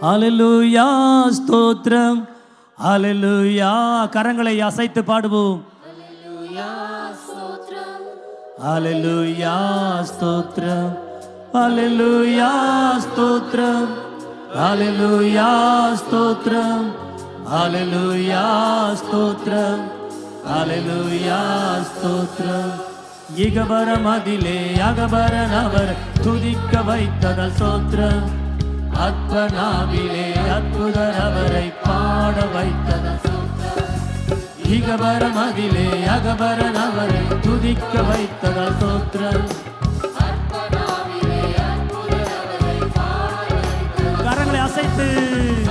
ஹல்லேலூயா ஸ்தோத்திரம். ஹல்லேலூயா. கரங்களை அசைத்து பாடுவோம். ஹல்லேலூயா ஸ்தோத்திரம். ஹல்லேலூயா ஸ்தோத்திரம். ஹல்லேலூயா ஸ்தோத்திரம். ஹல்லேலூயா ஸ்தோத்திரம். ஹல்லேலூயா ஸ்தோத்திரம். ஹல்லேலூயா ஸ்தோத்திரம். இகபரம் அதிலே அகபரன் அவர் துதிக்க வைத்ததால் ஸ்தோத்திரம். அற்பனாவிலே அற்புதர் அவரை பாட வைத்ததால் ஸ்தோத்திரம். இகபரம் அதிலே அகபரன் அவரை துதிக்க வைத்ததால் ஸ்தோத்திரம். கரங்களை அசைத்து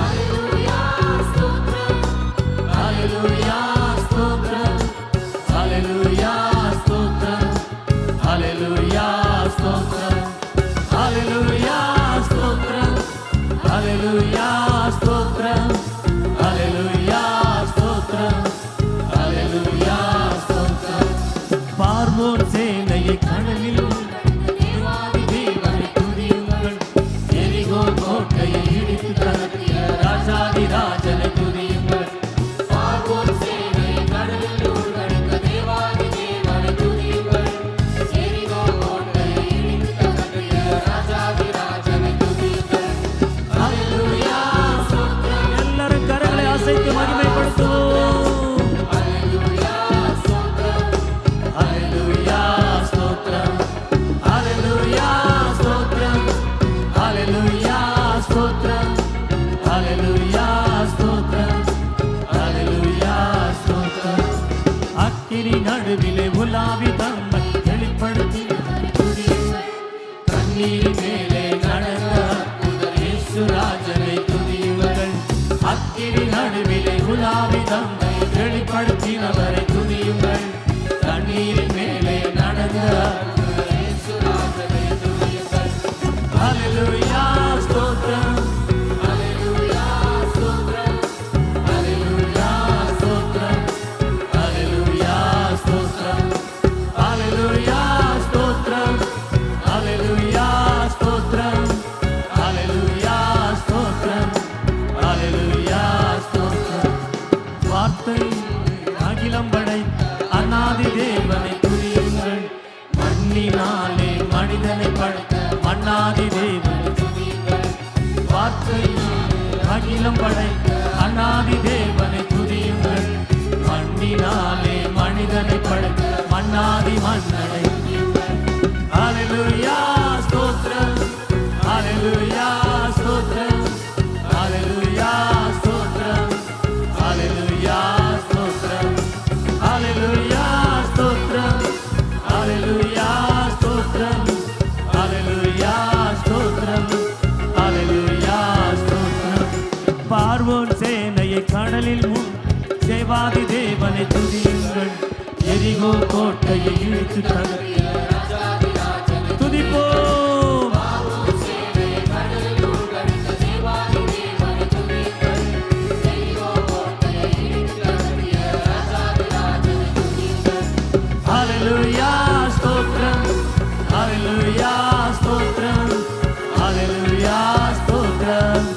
ஹல்லேலூயா ஸ்தோத்திரம். ஹல்லேலூயா ஸ்தோத்திரம். ஹல்லேலூயா ஸ்தோத்திரம். ஹல்லேலூயா ஸ்தோத்திரம். ஹல்லேலூயா ஸ்தோத்திரம். ஹல்லேலூயா ஸ்தோத்திரம். ஹல்லேலூயா ஸ்தோத்திரம். ஹல்லேலூயா ஸ்தோத்திரம். பார்வோன் சேனையை கடலில் தேவாதி தேவனை துதியுங்கள். எரிகோ கோட்டையை இடித்து தகர்த்திய ராஜாதி ராஜனை துதியுங்கள். பார்வோன் சேனையை கடலில் மூழ்கடித்த தேவாதி தேவனை துதியுங்கள். எரிகோ கோட்டையை இடித்து தகர்த்திய ராஜாதி ராஜனை துதியுங்கள். ஹல்லேலூயா ஸ்தோத்திரம். எல்லாரும் கரங்களை அசைத்து மகிமைப்படுத்துவோம். ஹல்லேலூயா ஸ்தோத்திரம். ஹல்லேலூயா ஸ்தோத்திரம். ஹல்லேலூயா ஸ்தோத்திரம். ஹல்லேலூயா ஸ்தோத்திரம். ஹல்லேலூயா ஸ்தோத்திரம். ஹல்லேலூயா ஸ்தோத்திரம். அக்கினி நடுவிலே உலாவி தம்மை வெளிப்படுத்தி துதியுங்கள். கண்ணீர் மேலே நடந்த அற்புதர் இயேசு ராஜனை துதியுங்கள். அக்கினி நடுவிலே உலாவி தம்மை வெளிப்படுத்தினவரை துதியுங்கள். கண்ணீர் மேலே நடந்த அற்புதர் இயேசு ராஜனை துதியுங்கள். ஹல்லேலூயா ஸ்தோத்திரம். ஹல்லேலூயா ஸ்தோத்திரம். ஹல்லேலூயா ஸ்தோத்திரம். ஹல்லேலூயா ஸ்தோத்திரம். ஹல்லேலூயா ஸ்தோத்திரம். ஹல்லேலூயா ஸ்தோத்திரம். ஹல்லேலூயா ஸ்தோத்திரம். ஹல்லேலூயா ஸ்தோத்திரம். வார்த்தை அகிலம் படைத்த அநாதி தேவனை துதியுங்கள். மண்ணினாலே மனிதனை படைத்த மண்ணாதி தேவனை துதியுங்கள். வார்த்தை அகிலம் படைத்த அநாதி தேவனை துதியுங்கள். மண்ணினாலே மனிதனை படைத்த மண்ணாதி மன்னனை துதியுங்கள். ஹல்லேலூயா ஸ்தோத்திரம். ஹல்லேலூயா ஸ்தோத்திரம். ஹல்லேலூயா ஸ்தோத்திரம். ஹல்லேலூயா ஸ்தோத்திரம். ஹல்லேலூயா ஸ்தோத்திரம். ஹல்லேலூயா ஸ்தோத்திரம். ஹல்லேலூயா ஸ்தோத்திரம். ஹல்லேலூயா ஸ்தோத்திரம். பார்வோன் சேனையை கடலில் தேவாதி தேவனை துதியுங்கள். எரிகோ கோட்டையை இழுத்து தகர்த்திய ராஜாதி ராஜனை துதிப்போம். பார்வோன் சேனையை கடலில் மூழ்கடித்த தேவாதி தேவனை துதியுங்கள். எரிகோ கோட்டையை இழுத்து தகர்த்திய ராஜாதி ராஜனை துதியுங்கள். ஹல்லேலூயா ஸ்தோத்திரம். ஹல்லேலூயா ஸ்தோத்திரம். ஹல்லேலூயா ஸ்தோத்திரம்.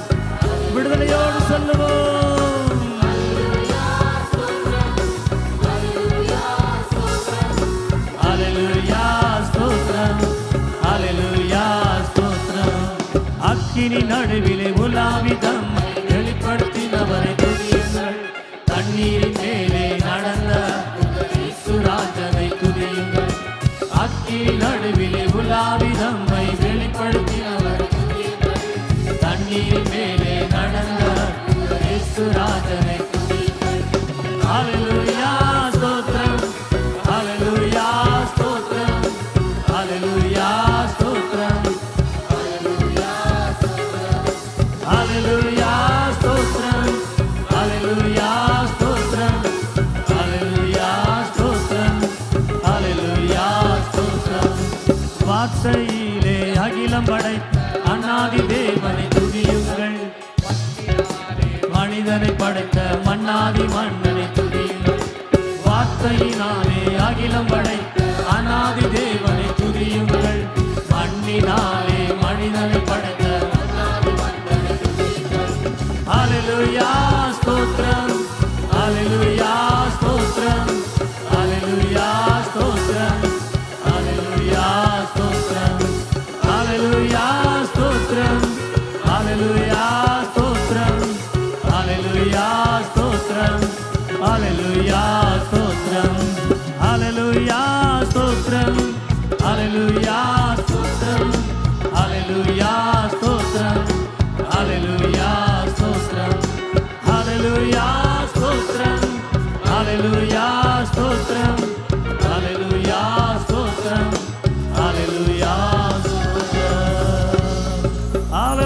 விடுதலையோடு சொல்லுவோம். ஹல்லேலூயா ஸ்தோத்திரம். ஹல்லேலூயா ஸ்தோத்திரம். ஹல்லேலூயா ஸ்தோத்திரம். ஹல்லேலூயா ஸ்தோத்திரம். அக்கினி நடுவிலே உலாவி தம்மை வெளிப்படுத்தினவரை துதியுங்கள். தண்ணீரின் மேலே நடந்த இயேசு ராஜனை துதியுங்கள். அக்கினி நடுவிலே உலாவி தம்மை வெளிப்படுத்தினவரை துதியுங்கள். தண்ணீரின் மேலே நடந்த இயேசு ராஜனை துதியுங்கள். ஹல்லேலூயா ஸ்தோத்திரம். ஹல்லேலூயா ஸ்தோத்திரம். ஹல்லேலூயா ஸ்தோத்திரம். ஹல்லேலூயா ஸ்தோத்திரம். ஹல்லேலூயா ஸ்தோத்திரம். ஹல்லேலூயா ஸ்தோத்திரம். ஹல்லேலூயா ஸ்தோத்திரம். ஹல்லேலூயா ஸ்தோத்திரம். வார்த்தையிலே அகிலம் படைத்த அநாதி தேவனை துதியுங்கள். மனிதனை படைத்த மண்ணாதி மன்னனை துதியுங்கள். வார்த்தையினாலே அகிலம் படைத்த அநாதி தேவனை துதியுங்கள். மண்ணினாலே மனிதனை படைத்த மண்ணாதி மன்னனை துதியுங்கள். ஹalleluya ஸ்தோத்திரம் ஹalleluya ஸ்தோத்திரம் ஹalleluya ஸ்தோத்திரம் ஹalleluya ஸ்தோத்திரம் ஹalleluya ஸ்தோத்திரம் ஹalleluya ஸ்தோத்திரம் ஹalleluya ஸ்தோத்திரம் ஹalleluya ஸ்தோத்திரம் ஹalleluya ஸ்தோத்திரம் ஹalleluya ஸ்தோத்திரம் ஹalleluya ஸ்தோத்திரம் ஹalleluya ஸ்தோத்திரம் ஹalleluya ஸ்தோத்திரம் ஹalleluya ஸ்தோத்திரம்